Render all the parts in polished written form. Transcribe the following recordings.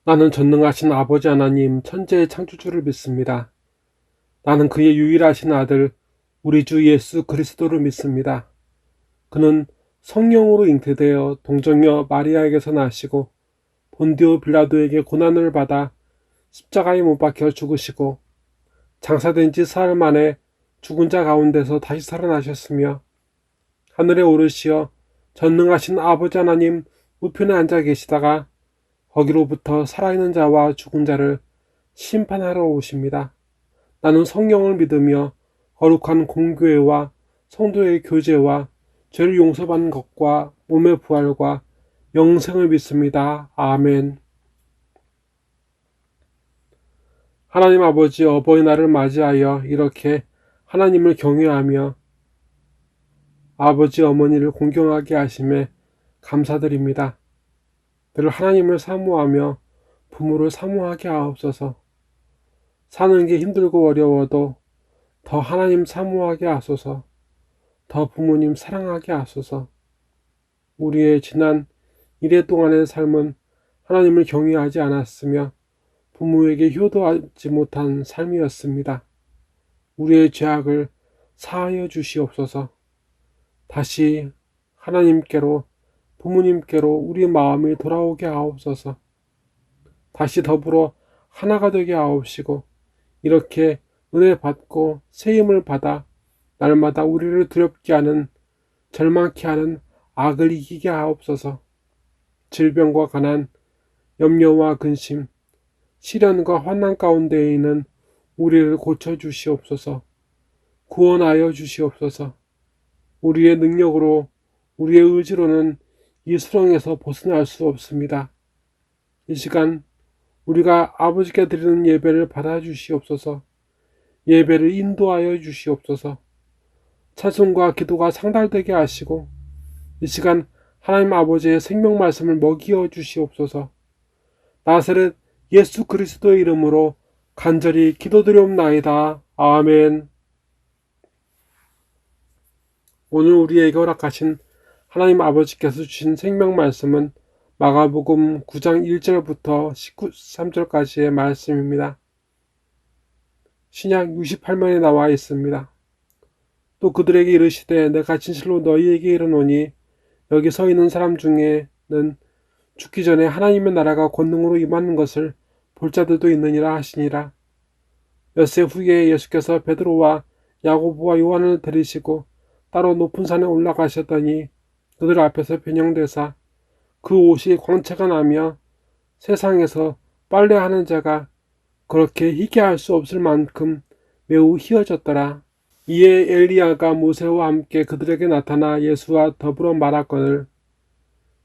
나는 전능하신 아버지 하나님 천재의 창조주를 믿습니다. 나는 그의 유일하신 아들 우리 주 예수 그리스도를 믿습니다. 그는 성령으로 잉태되어 동정녀 마리아에게서 나시고 본디오 빌라도에게 고난을 받아 십자가에 못 박혀 죽으시고 장사된 지 사흘 만에 죽은 자 가운데서 다시 살아나셨으며 하늘에 오르시어 전능하신 아버지 하나님 우편에 앉아 계시다가 거기로부터 살아있는 자와 죽은 자를 심판하러 오십니다. 나는 성령을 믿으며 거룩한 공교회와 성도의 교제와 죄를 용서받는 것과 몸의 부활과 영생을 믿습니다. 아멘. 하나님 아버지 어버이날을 맞이하여 이렇게 하나님을 경외하며 아버지 어머니를 공경하게 하심에 감사드립니다. 늘 하나님을 사모하며 부모를 사모하게 하옵소서. 사는 게 힘들고 어려워도 더 하나님 사모하게 하소서. 더 부모님 사랑하게 하소서. 우리의 지난 이래 동안의 삶은 하나님을 경외하지 않았으며 부모에게 효도하지 못한 삶이었습니다. 우리의 죄악을 사하여 주시옵소서. 다시 하나님께로 부모님께로 우리 마음이 돌아오게 하옵소서. 다시 더불어 하나가 되게 하옵시고 이렇게 은혜 받고 세임을 받아 날마다 우리를 두렵게 하는 절망케 하는 악을 이기게 하옵소서. 질병과 가난, 염려와 근심, 시련과 환난 가운데에 있는 우리를 고쳐주시옵소서. 구원하여 주시옵소서. 우리의 능력으로 우리의 의지로는 이 수렁에서 벗어날 수 없습니다. 이 시간 우리가 아버지께 드리는 예배를 받아주시옵소서. 예배를 인도하여 주시옵소서. 찬송과 기도가 상달되게 하시고 이 시간 하나님 아버지의 생명 말씀을 먹이어 주시옵소서. 나사렛 예수 그리스도의 이름으로 간절히 기도드리옵나이다. 아멘. 오늘 우리에게 허락하신 하나님 아버지께서 주신 생명 말씀은 마가복음 9장 1절부터 13절까지의 말씀입니다. 신약 68면에 나와 있습니다. 또 그들에게 이르시되 내가 진실로 너희에게 이르노니 여기 서 있는 사람 중에는 죽기 전에 하나님의 나라가 권능으로 임하는 것을 볼 자들도 있느니라 하시니라. 엿새 후에 예수께서 베드로와 야고보와 요한을 데리시고 따로 높은 산에 올라가셨더니 그들 앞에서 변형되사 그 옷이 광채가 나며 세상에서 빨래하는 자가 그렇게 희게 할 수 없을 만큼 매우 희어졌더라. 이에 엘리야가 모세와 함께 그들에게 나타나 예수와 더불어 말하거늘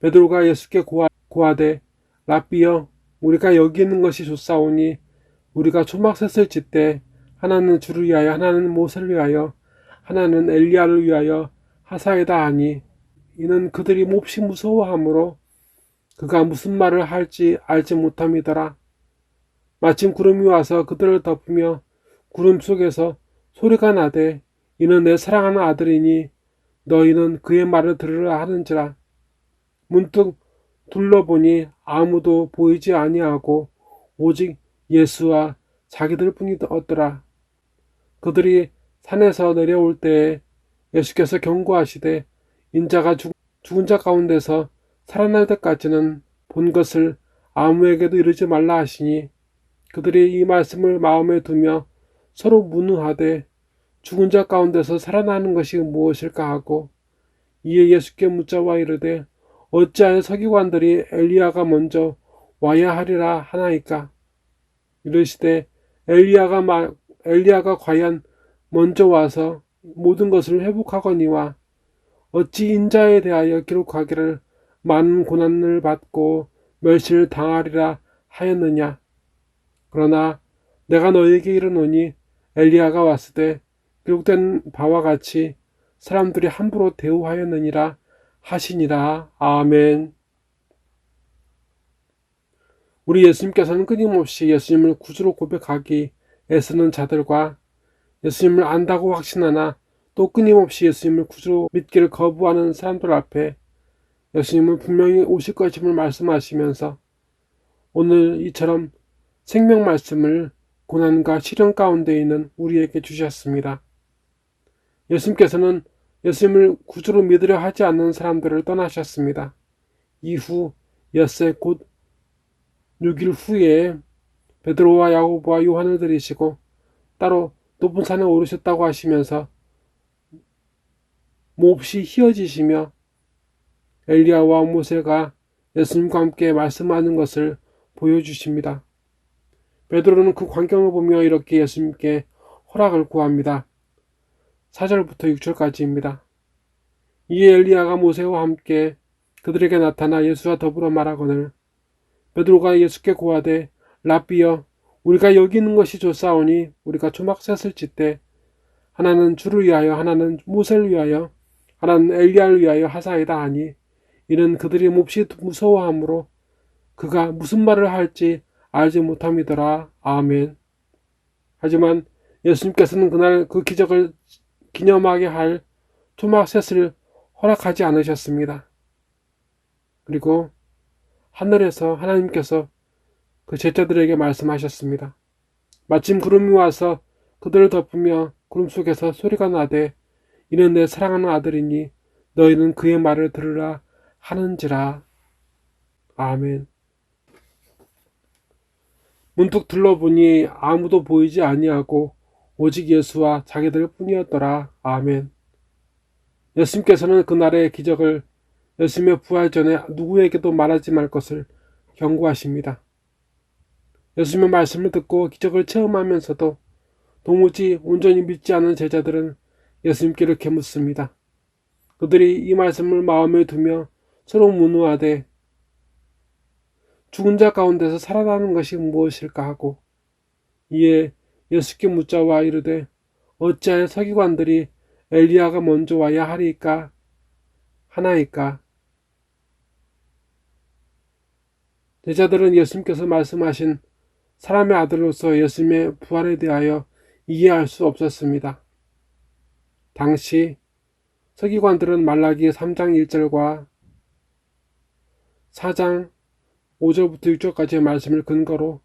베드로가 예수께 고하되 랍비여 우리가 여기 있는 것이 좋사오니 우리가 초막셋을 짓되 하나는 주를 위하여 하나는 모세를 위하여 하나는 엘리야를 위하여 하사이다 하니 이는 그들이 몹시 무서워하므로 그가 무슨 말을 할지 알지 못함이더라. 마침 구름이 와서 그들을 덮으며 구름 속에서 소리가 나되 이는 내 사랑하는 아들이니 너희는 그의 말을 들으라 하는지라. 문득 둘러보니 아무도 보이지 아니하고 오직 예수와 자기들 뿐이었더라. 그들이 산에서 내려올 때에 예수께서 경고하시되 인자가 죽은 자 가운데서 살아날 때까지는 본 것을 아무에게도 이르지 말라 하시니 그들이 이 말씀을 마음에 두며 서로 문의하되 죽은 자 가운데서 살아나는 것이 무엇일까 하고 이에 예수께 묻자와 이르되 어찌하여 서기관들이 엘리야가 먼저 와야 하리라 하나이까. 이르시되 엘리야가 과연 먼저 와서 모든 것을 회복하거니와 어찌 인자에 대하여 기록하기를 많은 고난을 받고 멸시를 당하리라 하였느냐. 그러나 내가 너희에게 이르노니 엘리야가 왔을 때 기록된 바와 같이 사람들이 함부로 대우하였느니라 하시니라. 아멘. 우리 예수님께서는 끊임없이 예수님을 구주로 고백하기 애쓰는 자들과 예수님을 안다고 확신하나 또 끊임없이 예수님을 구주로 믿기를 거부하는 사람들 앞에 예수님은 분명히 오실 것임을 말씀하시면서 오늘 이처럼 생명 말씀을 고난과 시련 가운데 있는 우리에게 주셨습니다. 예수님께서는 예수님을 구주로 믿으려 하지 않는 사람들을 떠나셨습니다. 이후 엿새 곧 6일 후에 베드로와 야고보와 요한을 들이시고 따로 높은 산에 오르셨다고 하시면서 몹시 희어지시며 엘리야와 모세가 예수님과 함께 말씀하는 것을 보여주십니다. 베드로는 그 광경을 보며 이렇게 예수님께 허락을 구합니다. 4절부터 6절까지입니다. 이에 엘리야가 모세와 함께 그들에게 나타나 예수와 더불어 말하거늘 베드로가 예수께 고하되 랍비여 우리가 여기 있는 것이 좋사오니 우리가 초막셋을 짓되 하나는 주를 위하여 하나는 모세를 위하여 하나는 엘리야를 위하여 하사이다 하니 이는 그들이 몹시 무서워하므로 그가 무슨 말을 할지 알지 못함이더라. 아멘. 하지만 예수님께서는 그날 그 기적을 기념하게 할 초막셋을 허락하지 않으셨습니다. 그리고 하늘에서 하나님께서 그 제자들에게 말씀하셨습니다. 마침 구름이 와서 그들을 덮으며 구름 속에서 소리가 나되 이는 내 사랑하는 아들이니 너희는 그의 말을 들으라 하는지라. 아멘. 문득 둘러보니 아무도 보이지 아니하고 오직 예수와 자기들 뿐이었더라. 아멘. 예수님께서는 그날의 기적을 예수님의 부활 전에 누구에게도 말하지 말 것을 경고하십니다. 예수님의 말씀을 듣고 기적을 체험하면서도 도무지 온전히 믿지 않은 제자들은 예수님께 이렇게 묻습니다. 그들이 이 말씀을 마음에 두며 서로 문의하되 죽은 자 가운데서 살아나는 것이 무엇일까 하고 이에 예수께 묻자와 이르되 어찌하여 서기관들이 엘리야가 먼저 와야 하리까 하나이까. 제자들은 예수님께서 말씀하신 사람의 아들로서 예수님의 부활에 대하여 이해할 수 없었습니다. 당시 서기관들은 말라기 3장 1절과 4장 5절부터 6절까지의 말씀을 근거로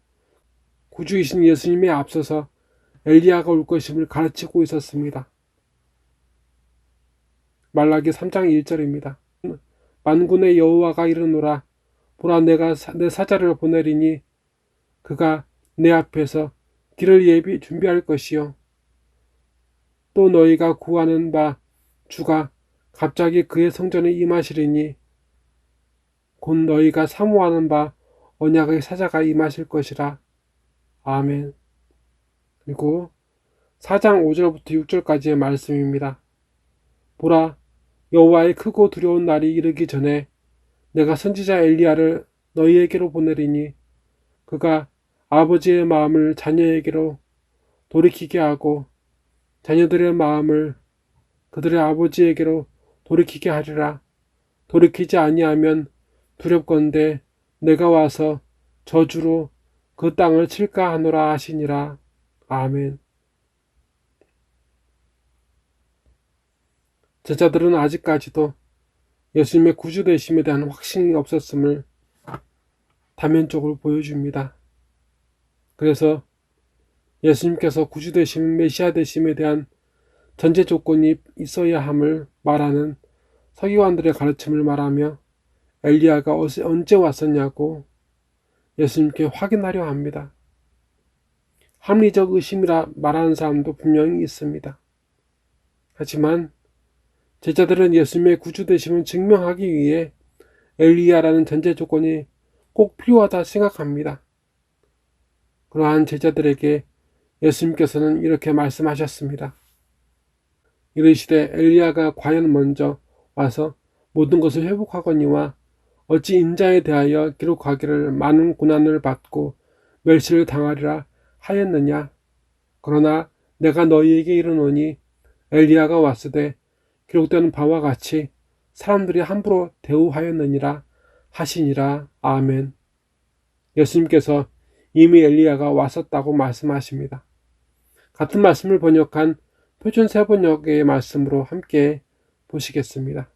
구주이신 예수님에 앞서서 엘리야가 올 것임을 가르치고 있었습니다. 말라기 3장 1절입니다. 만군의 여호와가 이르노라 보라 내가 내 사자를 보내리니 그가 내 앞에서 길을 준비할 것이요 또 너희가 구하는 바 주가 갑자기 그의 성전에 임하시리니 곧 너희가 사모하는 바 언약의 사자가 임하실 것이라. 아멘. 그리고 4장 5절부터 6절까지의 말씀입니다. 보라 여호와의 크고 두려운 날이 이르기 전에 내가 선지자 엘리야를 너희에게로 보내리니 그가 아버지의 마음을 자녀에게로 돌이키게 하고 자녀들의 마음을 그들의 아버지에게로 돌이키게 하리라. 돌이키지 아니하면 두렵건대 내가 와서 저주로 그 땅을 칠까 하노라 하시니라. 아멘. 제자들은 아직까지도 예수님의 구주되심에 대한 확신이 없었음을 다면적으로 보여줍니다. 그래서 예수님께서 구주되심, 메시아 되심에 대한 전제 조건이 있어야 함을 말하는 서기관들의 가르침을 말하며 엘리야가 언제 왔었냐고 예수님께 확인하려 합니다. 합리적 의심이라 말하는 사람도 분명히 있습니다. 하지만 제자들은 예수님의 구주되심을 증명하기 위해 엘리야라는 전제 조건이 꼭 필요하다 생각합니다. 그러한 제자들에게 예수님께서는 이렇게 말씀하셨습니다. 이르시되 엘리야가 과연 먼저 와서 모든 것을 회복하거니와 어찌 인자에 대하여 기록하기를 많은 고난을 받고 멸시를 당하리라 하였느냐. 그러나 내가 너희에게 이르노니 엘리야가 왔으되 기록된 바와 같이 사람들이 함부로 대우하였느니라 하시니라. 아멘. 예수님께서 이미 엘리야가 왔었다고 말씀하십니다. 같은 말씀을 번역한 표준 세번역의 말씀으로 함께 보시겠습니다.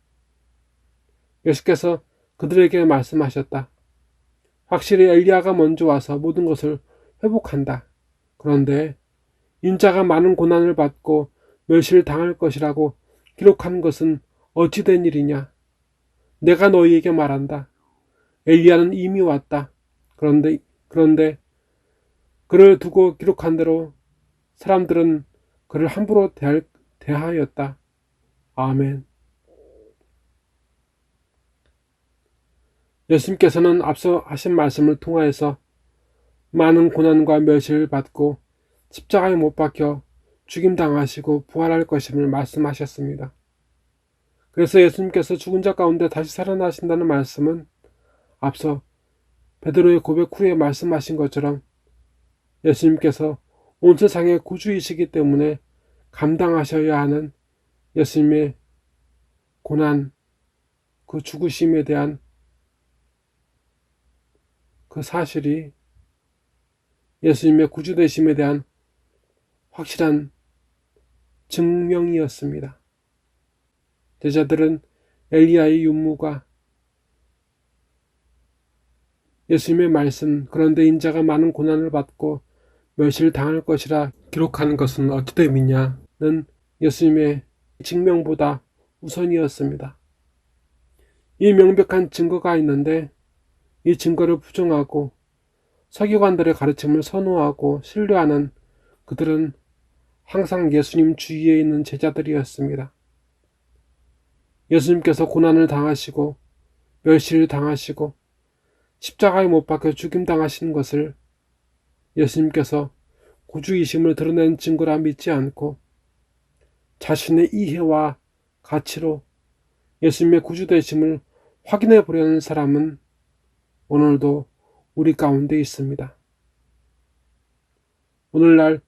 예수께서 그들에게 말씀하셨다. 확실히 엘리야가 먼저 와서 모든 것을 회복한다. 그런데 인자가 많은 고난을 받고 멸시를 당할 것이라고 기록한 것은 어찌 된 일이냐? 내가 너희에게 말한다. 엘리야는 이미 왔다. 그런데 그를 두고 기록한 대로 사람들은 그를 함부로 대하였다. 아멘. 예수님께서는 앞서 하신 말씀을 통하여서 많은 고난과 멸시를 받고 십자가에 못 박혀 죽임당하시고 부활할 것임을 말씀하셨습니다. 그래서 예수님께서 죽은 자 가운데 다시 살아나신다는 말씀은 앞서 베드로의 고백 후에 말씀하신 것처럼 예수님께서 온 세상의 구주이시기 때문에 감당하셔야 하는 예수님의 고난, 그 죽으심에 대한 그 사실이 예수님의 구주되심에 대한 확실한 증명이었습니다. 제자들은 엘리야의 윤무가 예수님의 말씀, 그런데 인자가 많은 고난을 받고 멸시를 당할 것이라 기록한 것은 어찌됨이냐는 예수님의 증명보다 우선이었습니다. 이 명백한 증거가 있는데 이 증거를 부정하고 서기관들의 가르침을 선호하고 신뢰하는 그들은 항상 예수님 주위에 있는 제자들이었습니다. 예수님께서 고난을 당하시고 멸시를 당하시고 십자가에 못 박혀 죽임당하신 것을 예수님께서 구주이심을 드러낸 증거라 믿지 않고 자신의 이해와 가치로 예수님의 구주되심을 확인해 보려는 사람은 오늘도 우리 가운데 있습니다. 오늘날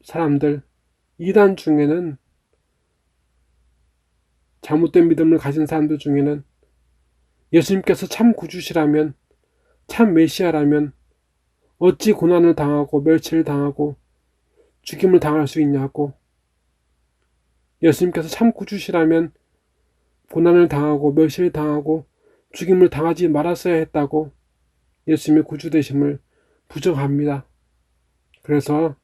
사람들, 이단 중에는 잘못된 믿음을 가진 사람들 중에는 예수님께서 참 구주시라면, 참 메시아라면 어찌 고난을 당하고 멸치를 당하고 죽임을 당할 수 있냐고, 예수님께서 참 구주시라면 고난을 당하고 멸시를 당하고 죽임을 당하지 말았어야 했다고 예수님의 구주되심을 부정합니다. 그래서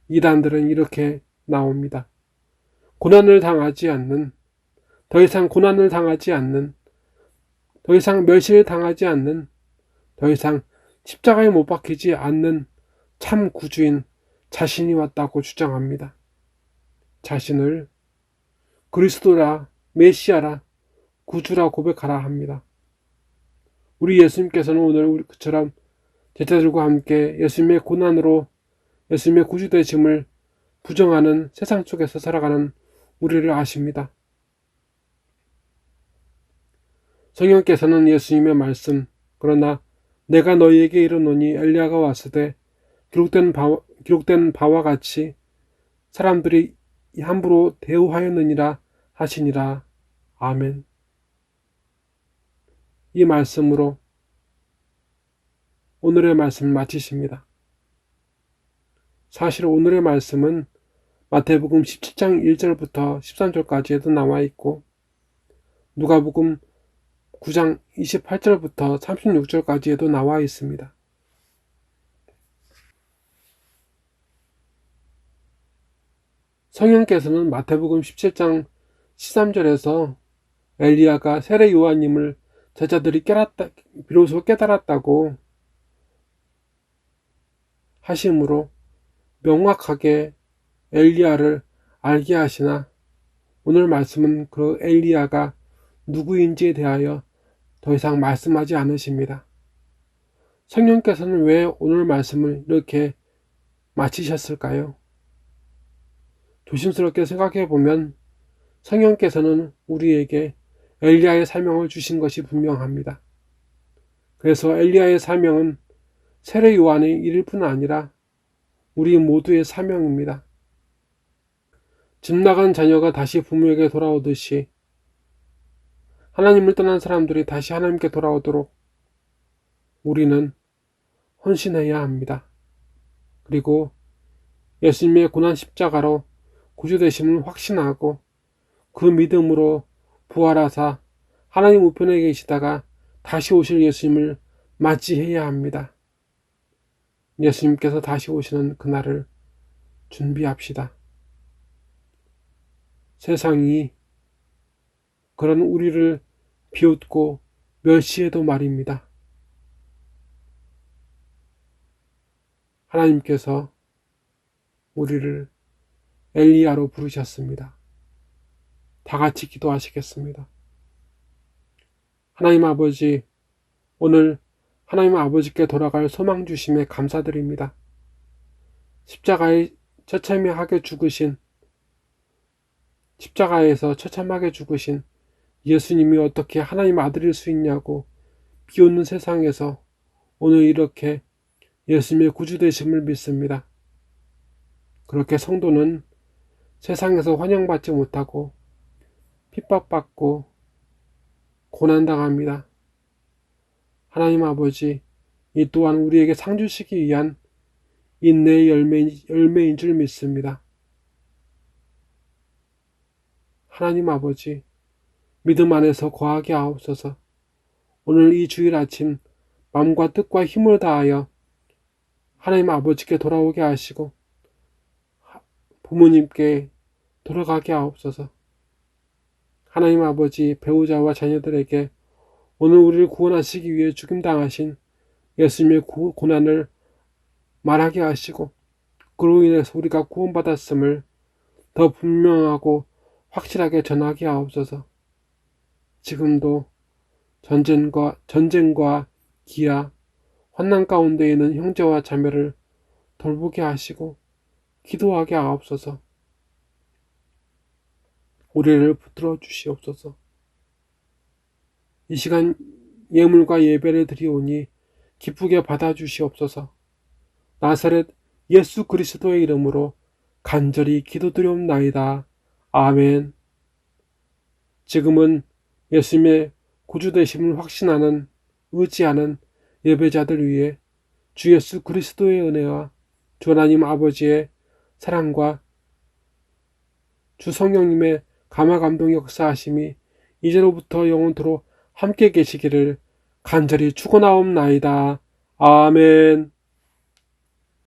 이단들은 이렇게 나옵니다. 고난을 당하지 않는, 더 이상 고난을 당하지 않는, 더 이상 멸시를 당하지 않는, 더 이상 십자가에 못 박히지 않는 참 구주인 자신이 왔다고 주장합니다. 자신을 그리스도라, 메시아라, 구주라 고백하라 합니다. 우리 예수님께서는 오늘 그처럼 제자들과 함께 예수님의 고난으로 예수님의 구주되심을 부정하는 세상 속에서 살아가는 우리를 아십니다. 성령께서는 예수님의 말씀, 그러나 내가 너희에게 이르노니 엘리야가 왔으되 기록된 바와 같이 사람들이 함부로 대우하였느니라 하시니라. 아멘. 이 말씀으로 오늘의 말씀을 마치십니다. 사실 오늘의 말씀은 마태복음 17장 1절부터 13절까지에도 나와 있고 누가복음 9장 28절부터 36절까지에도 나와 있습니다. 성령께서는 마태복음 17장 13절에서 엘리야가 세례 요한님을 제자들이 비로소 깨달았다고 하심으로 명확하게 엘리야를 알게 하시나 오늘 말씀은 그 엘리야가 누구인지에 대하여 더 이상 말씀하지 않으십니다. 성령께서는 왜 오늘 말씀을 이렇게 마치셨을까요? 조심스럽게 생각해 보면 성령께서는 우리에게 엘리야의 사명을 주신 것이 분명합니다. 그래서 엘리야의 사명은 세례 요한의 일일 뿐 아니라 우리 모두의 사명입니다. 집 나간 자녀가 다시 부모에게 돌아오듯이 하나님을 떠난 사람들이 다시 하나님께 돌아오도록 우리는 헌신해야 합니다. 그리고 예수님의 고난 십자가로 구주되심을 확신하고 그 믿음으로 부활하사 하나님 우편에 계시다가 다시 오실 예수님을 맞이해야 합니다. 예수님께서 다시 오시는 그날을 준비합시다. 세상이 그런 우리를 비웃고 멸시해도 말입니다. 하나님께서 우리를 엘리야로 부르셨습니다. 다 같이 기도하시겠습니다. 하나님 아버지, 오늘 하나님 아버지께 돌아갈 소망 주심에 감사드립니다. 십자가에 처참하게 죽으신, 십자가에서 처참하게 죽으신 예수님이 어떻게 하나님 아들일 수 있냐고 비웃는 세상에서 오늘 이렇게 예수님의 구주되심을 믿습니다. 그렇게 성도는 세상에서 환영받지 못하고 핍박받고 고난당합니다. 하나님 아버지, 이 또한 우리에게 상 주시기 위한 인내의 열매인 줄 믿습니다. 하나님 아버지, 믿음 안에서 거하게 하옵소서. 오늘 이 주일 아침 마음과 뜻과 힘을 다하여 하나님 아버지께 돌아오게 하시고 부모님께 돌아가게 하옵소서. 하나님 아버지, 배우자와 자녀들에게 오늘 우리를 구원하시기 위해 죽임당하신 예수님의 고난을 말하게 하시고 그로 인해서 우리가 구원받았음을 더 분명하고 확실하게 전하게 하옵소서. 지금도 전쟁과 기아, 환난 가운데 있는 형제와 자매를 돌보게 하시고 기도하게 하옵소서. 우리를 붙들어 주시옵소서. 이 시간 예물과 예배를 드리오니 기쁘게 받아주시옵소서. 나사렛 예수 그리스도의 이름으로 간절히 기도드리옵나이다. 아멘. 지금은 예수님의 구주되심을 확신하는, 의지하는 예배자들 위해 주 예수 그리스도의 은혜와 주 하나님 아버지의 사랑과 주 성령님의 감화감동 역사하심이 이제로부터 영원토록 함께 계시기를 간절히 축원하옵나이다. 아멘.